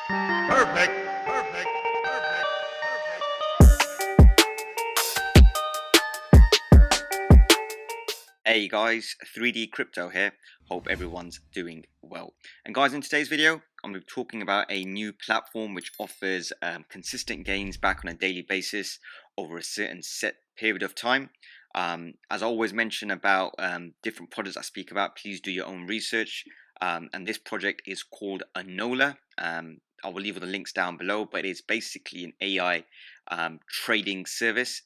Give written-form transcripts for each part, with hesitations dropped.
Perfect. Perfect. Perfect. Hey guys, 3D Crypto here. Hope everyone's doing well. And guys, in today's video, I'm going to be talking about a new platform which offers consistent gains back on a daily basis over a certain set period of time. As I always mention about different projects I speak about, please do your own research. And this project is called Anola. I will leave all the links down below, but it's basically an AI trading service.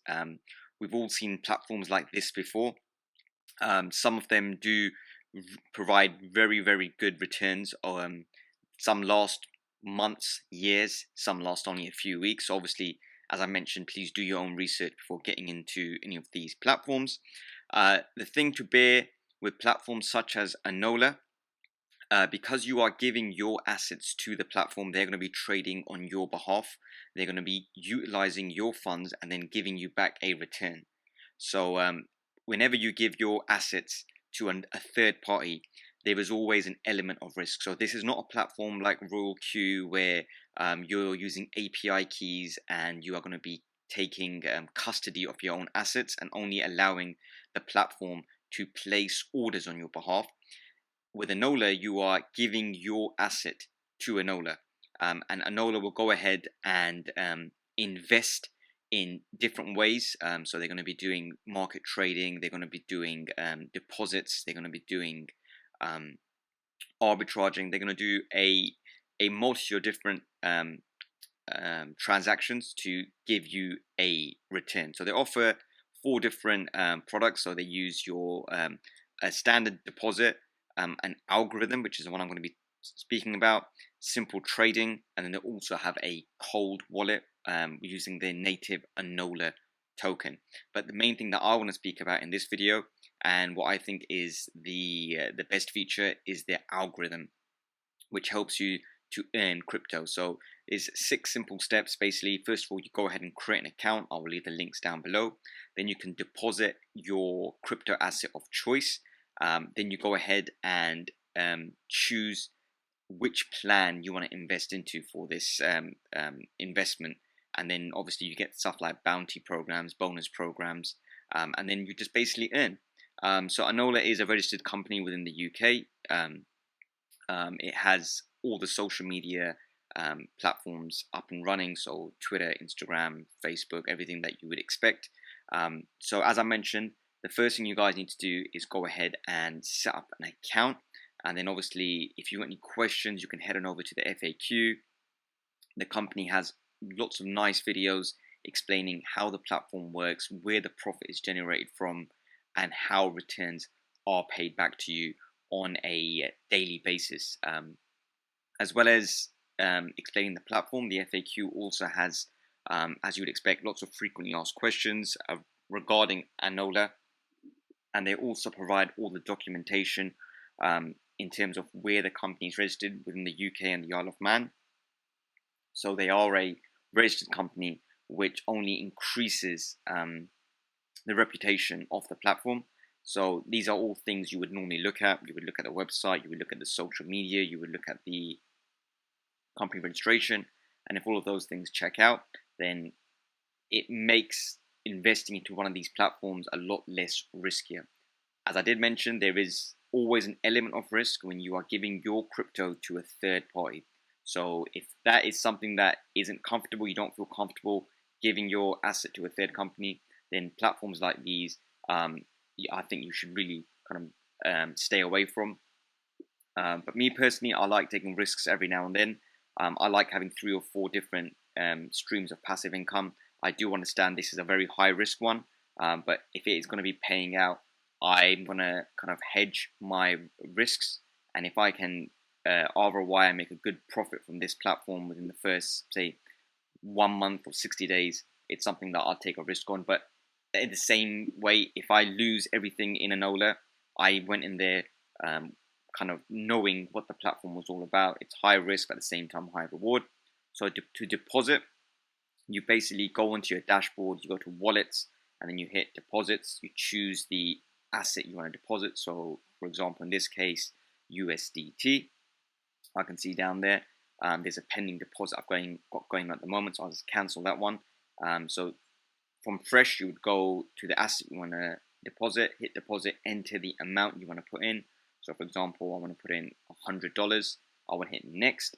We've all seen platforms like this before. Some of them do provide very, very good returns. Some last months, years, some last only a few weeks. So obviously, as I mentioned, please do your own research before getting into any of these platforms. The thing to bear with platforms such as Anola, because you are giving your assets to the platform, they're going to be trading on your behalf. They're going to be utilizing your funds and then giving you back a return. So whenever you give your assets to a third party, there is always an element of risk. So this is not a platform like Royal Q where you're using API keys and you are going to be taking custody of your own assets and only allowing the platform to place orders on your behalf. With Anola, you are giving your asset to Anola, and Anola will go ahead and invest in different ways. So they're going to be doing market trading, they're going to be doing deposits, they're going to be doing arbitraging, they're going to do a multitude of different transactions to give you a return. So they offer four different products. So they use your a standard deposit, an algorithm, which is the one I'm going to be speaking about, simple trading, and then they also have a cold wallet using their native Anola token. But the main thing that I want to speak about in this video, and what I think is the best feature, is their algorithm, which helps you to earn crypto. So it's 6 simple steps basically. First of all, you go ahead and create an account. I will leave the links down below. Then you can deposit your crypto asset of choice. Then you go ahead and choose which plan you want to invest into for this investment. And then obviously you get stuff like bounty programs, bonus programs, and then you just basically earn. So Anola is a registered company within the UK. It has all the social media platforms up and running, so Twitter, Instagram, Facebook, everything that you would expect. So as I mentioned, the first thing you guys need to do is go ahead and set up an account. And then obviously, if you got any questions, you can head on over to the FAQ. The company has lots of nice videos explaining how the platform works, where the profit is generated from, and how returns are paid back to you on a daily basis. As well as explaining the platform, the FAQ also has, as you would expect, lots of frequently asked questions regarding Anola, and they also provide all the documentation in terms of where the company is registered within the UK and the Isle of Man. So they are a registered company, which only increases the reputation of the platform. So these are all things you would normally look at. You would look at the website, you would look at the social media, you would look at the company registration, and if all of those things check out, then it makes investing into one of these platforms a lot less riskier. As I did mention, there is always an element of risk when you are giving your crypto to a third party. So if that is something that isn't comfortable, you don't feel comfortable giving your asset to a third company, then platforms like these, I think you should really kind of stay away from. But me personally, I like taking risks every now and then. I like having 3 or 4 different streams of passive income. I do understand this is a very high risk one, but if it is going to be paying out, I'm going to kind of hedge my risks. And if I can ROI and make a good profit from this platform within the first, say, 1 month or 60 days, it's something that I'll take a risk on. But in the same way, if I lose everything in Anola, I went in there kind of knowing what the platform was all about. It's high risk, but at the same time high reward. So to deposit, you basically go onto your dashboard, you go to wallets, and then you hit deposits. You choose the asset you want to deposit. So for example, in this case, USDT. I can see down there. There's a pending deposit I've got going at the moment, so I'll just cancel that one. So from fresh, you would go to the asset you want to deposit, hit deposit, enter the amount you want to put in. So for example, I want to put in $100. I want to hit next.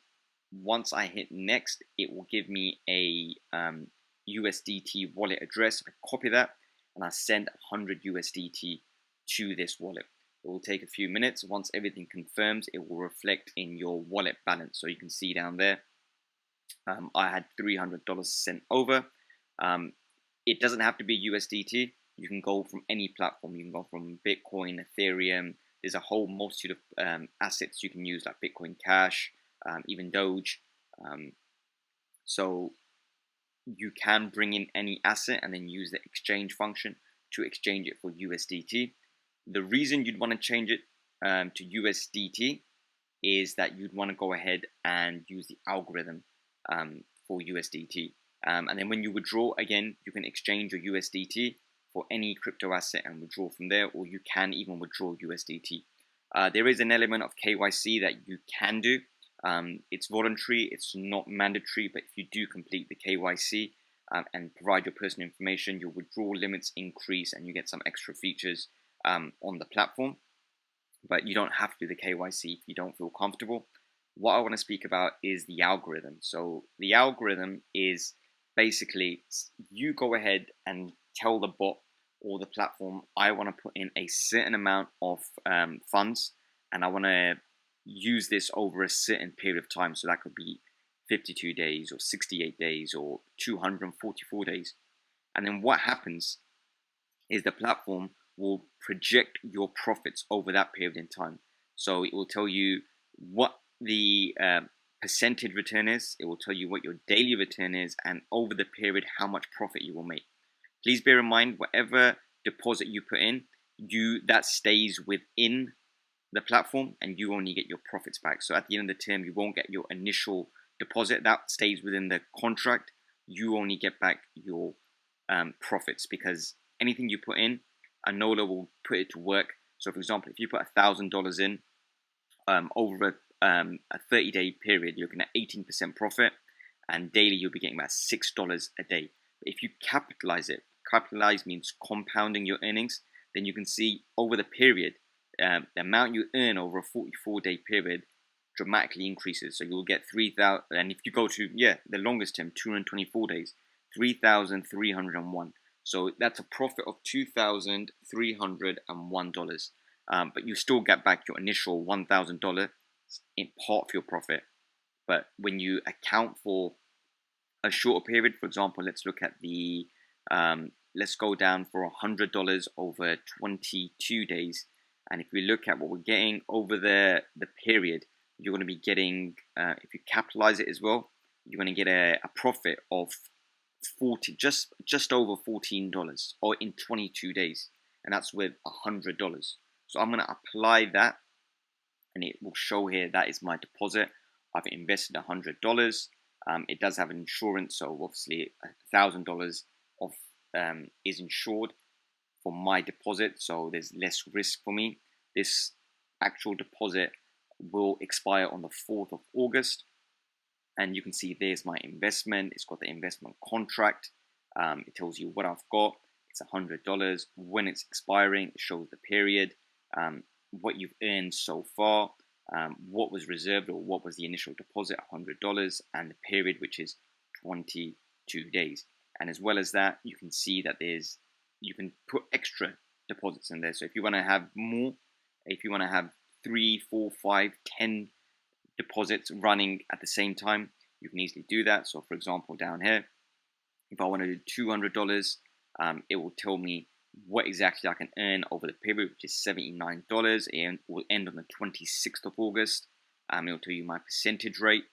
Once I hit next, it will give me a USDT wallet address. I copy that and I send 100 USDT to this wallet. It will take a few minutes. Once everything confirms, it will reflect in your wallet balance. So you can see down there, I had $300 sent over. It doesn't have to be USDT. You can go from any platform. You can go from Bitcoin, Ethereum. There's a whole multitude of assets you can use, like Bitcoin Cash, even Doge. So you can bring in any asset and then use the exchange function to exchange it for USDT. The reason you'd want to change it to USDT is that you'd want to go ahead and use the algorithm for USDT. And then when you withdraw, again, you can exchange your USDT for any crypto asset and withdraw from there, or you can even withdraw USDT. There is an element of KYC that you can do. It's voluntary, it's not mandatory, but if you do complete the KYC and provide your personal information, your withdrawal limits increase and you get some extra features on the platform. But you don't have to do the KYC if you don't feel comfortable. What I want to speak about is the algorithm. So the algorithm is basically you go ahead and tell the bot or the platform, I want to put in a certain amount of funds and I want to use this over a certain period of time. So that could be 52 days or 68 days or 244 days. And then what happens is the platform will project your profits over that period in time. So it will tell you what the percentage return is, it will tell you what your daily return is, and over the period how much profit you will make. Please bear in mind, whatever deposit you put in, that stays within the platform and you only get your profits back. So at the end of the term, you won't get your initial deposit, that stays within the contract. You only get back your profits, because anything you put in, Anola will put it to work. So for example, if you put $1,000 in over a 30-day period, you're looking at 18% profit, and daily you'll be getting about $6 a day. But if you capitalize it, capitalize means compounding your earnings, then you can see over the period, the amount you earn over a 44-day period dramatically increases. So you'll get 3,000, and if you go to the longest term, 224 days, 3,301. So that's a profit of $2,301. But you still get back your initial $1,000 in part of your profit. But when you account for a shorter period, for example, let's look at the let's go down for $100 over 22 days. And if we look at what we're getting over the period, you're going to be getting, if you capitalize it as well, you're going to get a profit of just over $14 or in 22 days, and that's with $100. So I'm going to apply that, and it will show here that is my deposit. I've invested $100. It does have an insurance, so obviously $1,000 of is insured for my deposit, so there's less risk for me. This actual deposit will expire on the 4th of August. And you can see there's my investment. It's got the investment contract. It tells you what I've got. It's $100. When it's expiring, it shows the period, what you've earned so far, what was reserved or what was the initial deposit, $100, and the period, which is 22 days. And as well as that, you can see that you can put extra deposits in there. So if you want to have more, if you want to have 3, 4, 5, 10 deposits running at the same time, you can easily do that. So for example, down here, if I want to do $200, it will tell me what exactly I can earn over the period, which is $79, and will end on the 26th of August. It will tell you my percentage rate,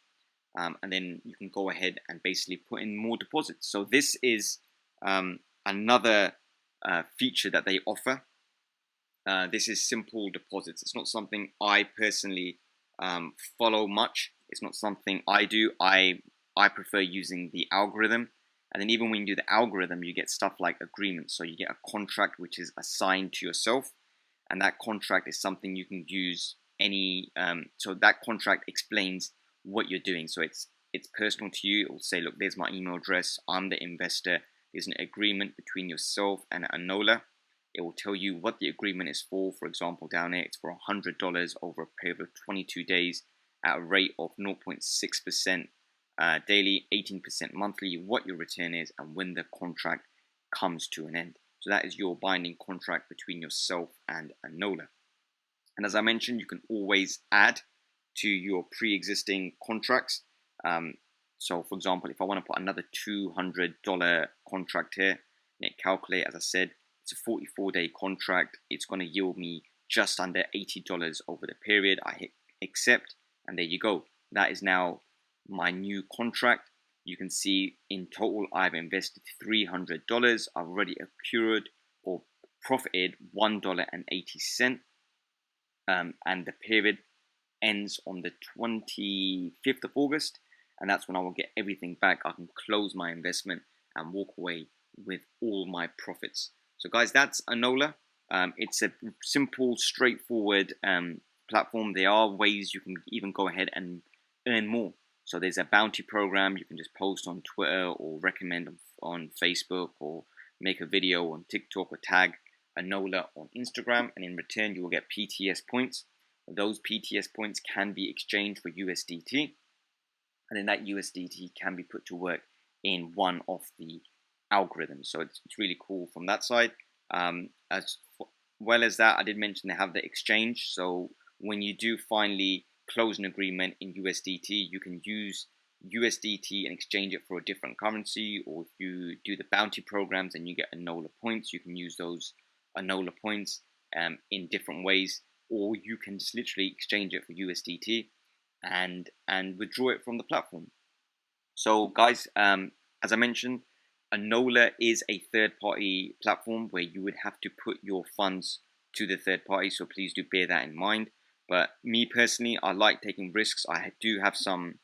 and then you can go ahead and basically put in more deposits. So this is another feature that they offer. This is simple deposits. It's not something I personally follow much. It's not something I do. I prefer using the algorithm. And then even when you do the algorithm, you get stuff like agreements. So you get a contract which is assigned to yourself, and that contract is something you can use any. So that contract explains what you're doing. So it's personal to you. It will say, look, there's my email address. I'm the investor. There's an agreement between yourself and Anola. It will tell you what the agreement is for. For example, down here, it's for $100 over a period of 22 days at a rate of 0.6% daily, 18% monthly, what your return is, and when the contract comes to an end. So that is your binding contract between yourself and Anola. And as I mentioned, you can always add to your pre-existing contracts. So for example, if I want to put another $200 contract here, and it calculate, as I said, it's a 44-day contract. It's going to yield me just under $80 over the period. I hit accept, and there you go. That is now my new contract. You can see in total I've invested $300. I've already accrued or profited $1.80. And the period ends on the 25th of August, and that's when I will get everything back. I can close my investment and walk away with all my profits. So guys, that's Anola. It's a simple, straightforward platform. There are ways you can even go ahead and earn more. So there's a bounty program. You can just post on Twitter or recommend on Facebook or make a video on TikTok or tag Anola on Instagram, and in return you will get PTS points. Those PTS points can be exchanged for USDT, and then that USDT can be put to work in one of the algorithms. So it's really cool from that side. As well as that, I did mention they have the exchange. So when you do finally close an agreement in USDT, you can use USDT and exchange it for a different currency, or if you do the bounty programs and you get Anola points, you can use those Anola points in different ways, or you can just literally exchange it for USDT and withdraw it from the platform. So guys, as I mentioned, Anola is a third-party platform where you would have to put your funds to the third party, so please do bear that in mind. But me personally, I like taking risks. I do have some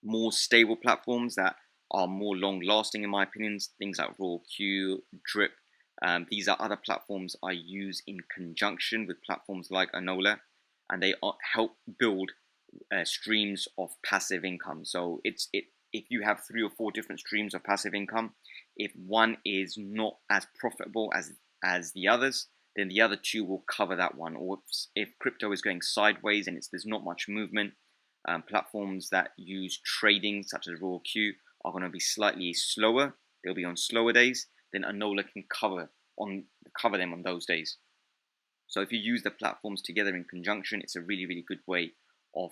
more stable platforms that are more long-lasting in my opinion, things like Q, Drip. These are other platforms I use in conjunction with platforms like Anola, and they help build streams of passive income. So if you have 3 or 4 different streams of passive income, if one is not as profitable as the others, then the other 2 will cover that one. Or if crypto is going sideways and there's not much movement, platforms that use trading such as Q are going to be slightly slower. They'll be on slower days. Then Anola can cover them on those days. So if you use the platforms together in conjunction, it's a really, really good way of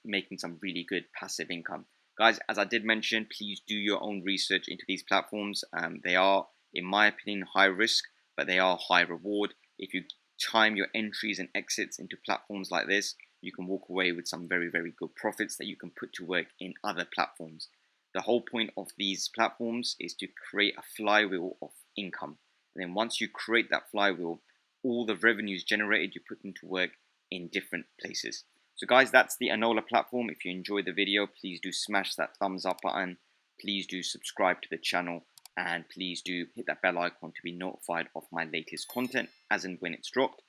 making some really good passive income. Guys, as I did mention, please do your own research into these platforms. They are, in my opinion, high risk, but they are high reward. If you time your entries and exits into platforms like this, you can walk away with some very, very good profits that you can put to work in other platforms. The whole point of these platforms is to create a flywheel of income. And then once you create that flywheel, all the revenues generated, you put them to work in different places. So guys, that's the Anola platform. If you enjoyed the video, please do smash that thumbs up button. Please do subscribe to the channel, and please do hit that bell icon to be notified of my latest content as and when it's dropped.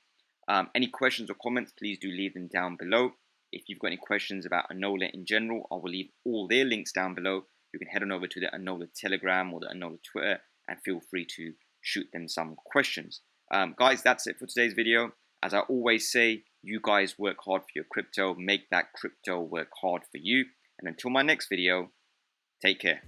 Any questions or comments, please do leave them down below. If you've got any questions about Anola in general, I will leave all their links down below. You can head on over to the Anola Telegram or the Anola Twitter and feel free to shoot them some questions. Guys, that's it for today's video. As I always say, you guys work hard for your crypto. Make that crypto work hard for you. And until my next video, take care.